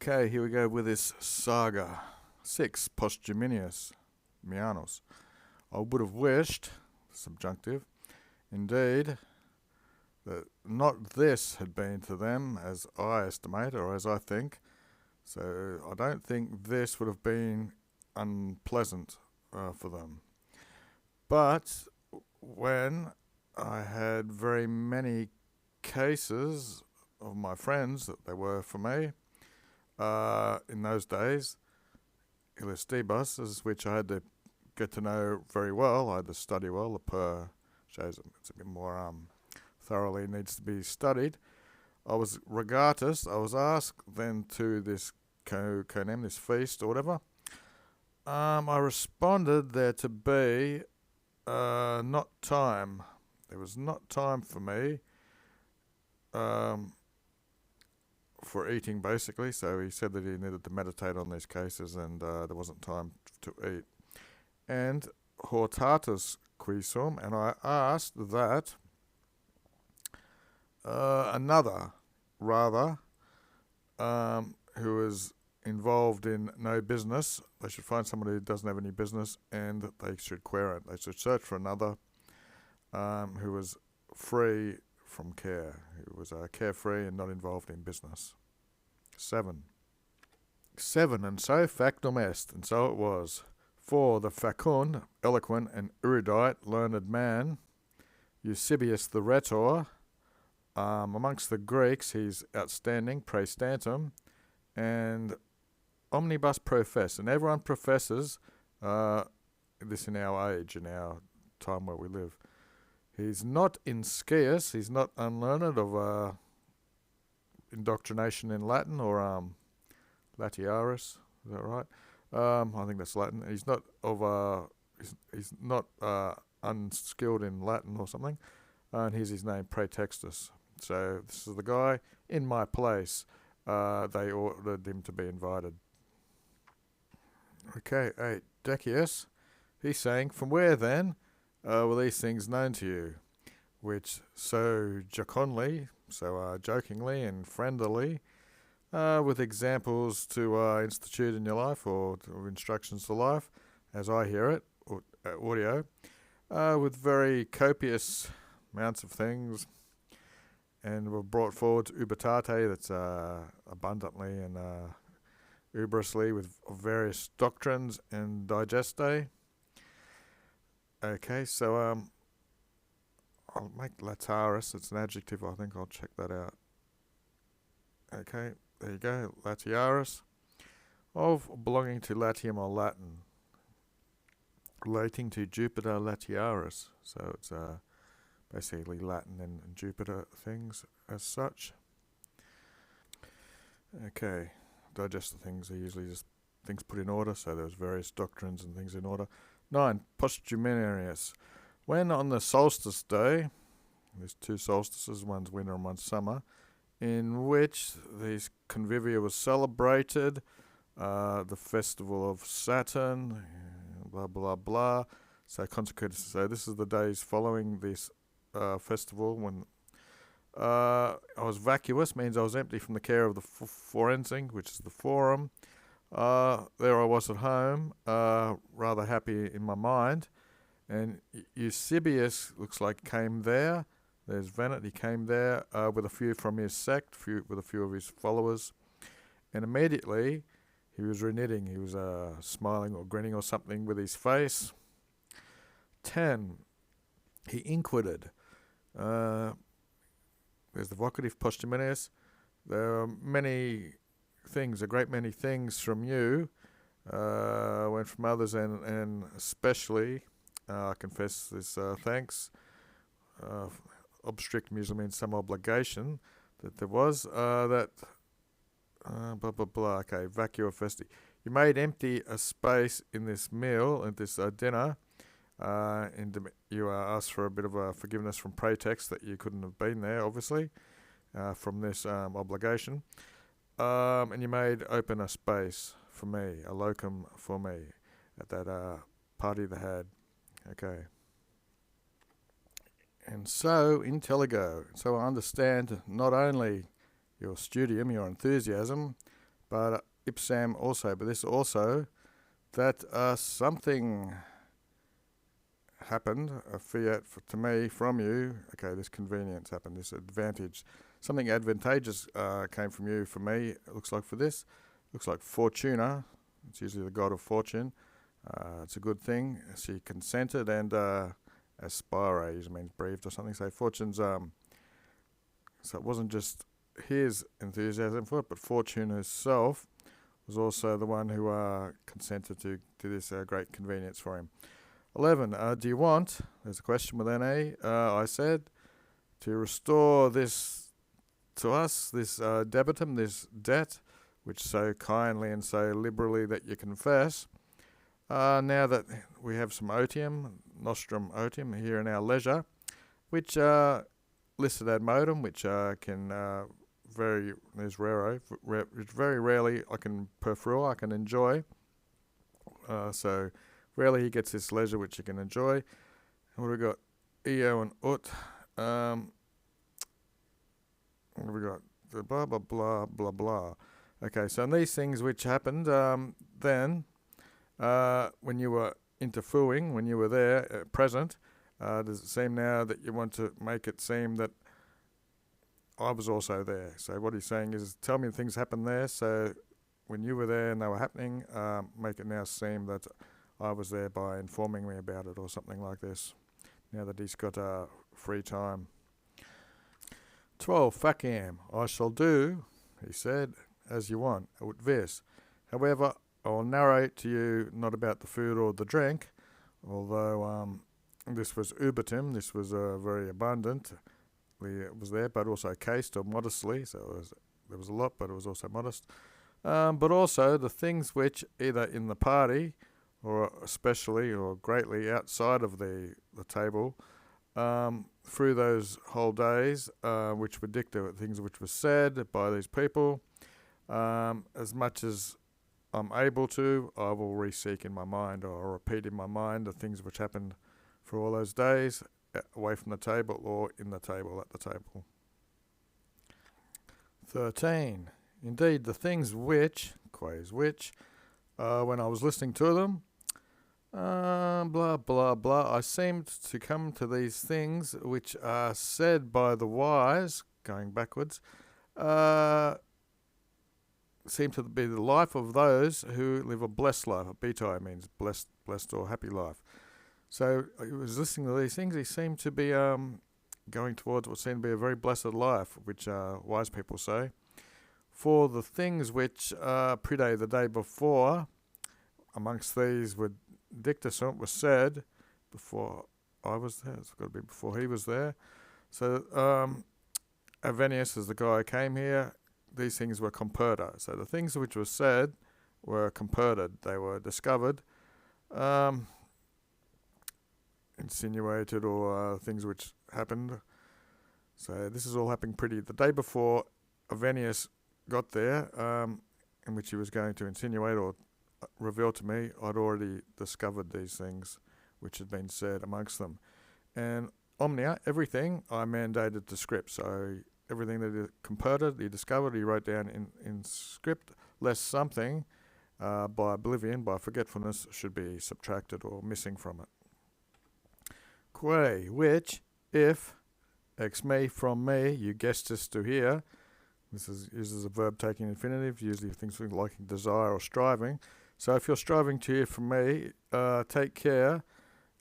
Okay, here we go with this saga. 6. Posthuminous Mianos. I would have wished, subjunctive, indeed, that not this had been to them as I estimate or as I think. So I don't think this would have been unpleasant for them. But when I had very many cases of my friends that they were for me, in those days, illustibus, which I had to get to know very well. I had to study well. The per shows it's a bit more thoroughly needs to be studied. I was regatus. I was asked then to this conem, this feast or whatever. I responded there to be not time. There was not time for me. For eating, basically. So he said that he needed to meditate on these cases, and there wasn't time to eat. And hortatus quisum, and I asked that another, rather, who is involved in no business, they should find somebody who doesn't have any business, and they should query it. They should search for another who was free from care, who was carefree and not involved in business. 7, and so factum est, and so it was. For the facund, eloquent and erudite, learned man, Eusebius the rhetor, amongst the Greeks he's outstanding, praestantum, and omnibus profess, and everyone professes this in our age, in our time where we live. He's not inscius, he's not unlearned of indoctrination in Latin or latiaris, is that right? I think that's Latin. He's not of he's not unskilled in Latin or something, and here's his name, Praetextus. So this is the guy in my place. They ordered him to be invited. Okay, 8. Decius, he's saying, from where then were these things known to you, which so jocundly, so jokingly and friendlily, with examples to institute in your life or instructions to life, as I hear it, or audio, with very copious amounts of things, and were brought forward to ubitate, that's abundantly and ubrously, with various doctrines and digeste. Okay, so I'll make lataris, it's an adjective, I think I'll check that out. Okay, there you go, latiaris, of belonging to Latium or Latin, relating to Jupiter Latiaris, so it's basically Latin and Jupiter things as such. Okay, digest the things are usually just things put in order, so there's various doctrines and things in order. 9. Posthuminous. When on the solstice day, there's 2 solstices, one's winter and one's summer, in which these convivia was celebrated, the festival of Saturn, blah blah blah. So consecrated. So this is the days following this festival when I was vacuous, means I was empty from the care of the forensing, which is the forum. There I was at home, rather happy in my mind, and Eusebius looks like came there. There's Venet, he came there with a few from his sect, with a few of his followers, and immediately he was reknitting, he was smiling or grinning or something with his face. 10. He inquired. There's the vocative posthuminous. There are many things, a great many things from you, went from others, and especially, I confess this thanks, obstrict usually means some obligation, that there was, that, blah, blah, blah, okay, vacua festi. You made empty a space in this meal, in this dinner, and you asked for a bit of forgiveness from pretext that you couldn't have been there, obviously, from this obligation. And you made open a space for me, a locum for me, at that party they had. Okay. And so, intelligo, so I understand not only your studium, your enthusiasm, but ipsam also, but this also, that something happened, a fiat to me from you. Okay, this convenience happened, this advantage. Something advantageous came from you for me, it looks like for this. Looks like Fortuna, it's usually the god of fortune. It's a good thing. She consented, and aspire usually means breathed or something. So fortune's, so it wasn't just his enthusiasm for it, but Fortune herself was also the one who consented to this great convenience for him. 11. Do you want, there's a question with NA, I said, to restore this to us, this debitum, this debt, which so kindly and so liberally that you confess, now that we have some otium, nostrum otium, here in our leisure, which listed ad modum, which can there's very rarely I can perfrure, I can enjoy. So rarely he gets this leisure which he can enjoy. And what have we got? Eo and ut. What have we got? The blah blah blah blah blah. Okay, so in these things which happened, then when you were interfooing, when you were there present, does it seem now that you want to make it seem that I was also there? So what he's saying is, tell me the things happened there, so when you were there and they were happening, make it now seem that I was there by informing me about it or something like this, now that he's got free time. 12. Facam. I shall do, he said, as you want, ut vis. However, I will narrate to you not about the food or the drink, although this was ubertum, this was very abundant, it was there, but also cased or modestly, so there was a lot, but it was also modest. But also the things which either in the party or especially or greatly outside of the table, through those whole days, which were dicta, things which were said by these people, as much as I'm able to, I will re-seek in my mind or repeat in my mind the things which happened for all those days, away from the table or in the table, at the table. 13. Indeed, the things which, when I was listening to them, blah, blah, blah, I seemed to come to these things which are said by the wise, going backwards, seem to be the life of those who live a blessed life. Betai means blessed or happy life. So he was listening to these things. He seemed to be going towards what seemed to be a very blessed life, which wise people say. For the things which predate the day before, amongst these were dicta sunt, was said before I was there. It's got to be before he was there. So Avenius is the guy who came here. These things were comperta. So the things which were said were comperted. They were discovered, insinuated, or things which happened. So this is all happening the day before Avenius got there, in which he was going to insinuate or reveal to me. I'd already discovered these things which had been said amongst them. And omnia, everything, I mandated to script. So everything that he comperted, he discovered, he wrote down in script, lest something by oblivion, by forgetfulness, should be subtracted or missing from it. Quae, which, if, ex me, from me, you gestis to hear, this uses a verb taking infinitive, usually things like desire or striving. So if you're striving to hear from me, take care,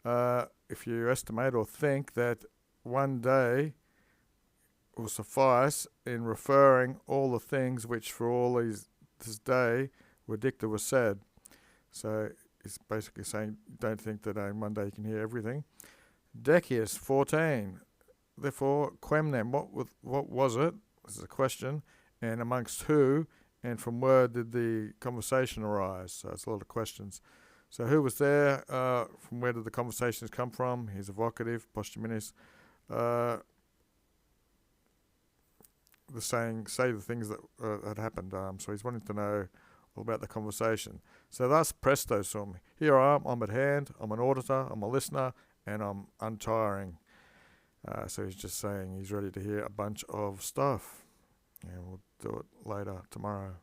if you estimate or think that one day will suffice in referring all the things which for all this day were dicta was said. So it's basically saying, don't think that in one day you can hear everything. Decius 14. Therefore, quemnem, what was it? This is a question. And amongst who and from where did the conversation arise? So it's a lot of questions. So who was there? From where did the conversations come from? He's evocative, posthuminous. The saying, say the things that had happened. So he's wanting to know all about the conversation. So thus, presto sum. Here I am, I'm at hand, I'm an auditor, I'm a listener, and I'm untiring. So he's just saying he's ready to hear a bunch of stuff. And we'll do it later tomorrow.